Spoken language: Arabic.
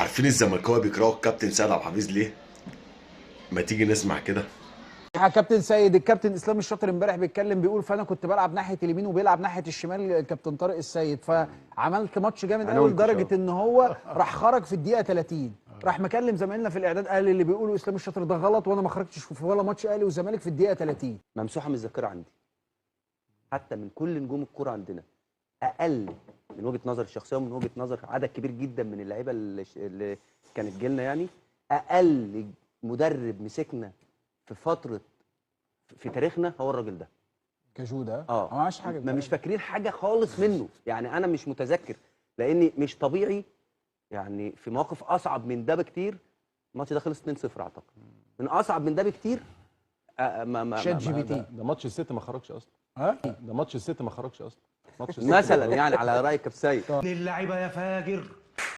عارفين الزملكاويه بيكرهوا الكابتن سيد عبد الحفيظ ليه؟ ما تيجي نسمع كده. يا كابتن سيد، الكابتن اسلام الشاطر امبارح بيتكلم بيقول فانا كنت بلعب ناحيه اليمين وبيلعب ناحيه الشمال الكابتن طارق السيد، فعملت ماتش جامد قوي لدرجه ان هو راح خرج في الدقيقه 30. راح مكلم زمايلنا في الاعداد قال اللي بيقولوا اسلام الشاطر ده غلط، وانا ما خرجتش في ولا ماتش اهلي وزمالك في الدقيقه 30. ممسوحه من الذاكره عندي، حتى من كل نجوم الكوره عندنا. اقل من وجهه نظر الشخصيه ومن وجهه نظر عدد كبير جدا من اللعيبه اللي كانت جيلنا، يعني اقل مدرب مسكنا في فتره في تاريخنا هو الراجل ده. كجوده ما عملش حاجه، مش فاكرين حاجه خالص منه، يعني انا مش متذكر، لاني مش طبيعي. يعني في مواقف اصعب من ده بكتير، الماتش ده خلص 2-0 اعتقد، من اصعب من ده بكتير. شات جي بي تي ده ماتش الست ما خرجش اصلا. ده ماتش الست ما خرجش اصلا. ماتش الست مثلا يعني على راي كابتن سيد. اللعيبه يا فاجر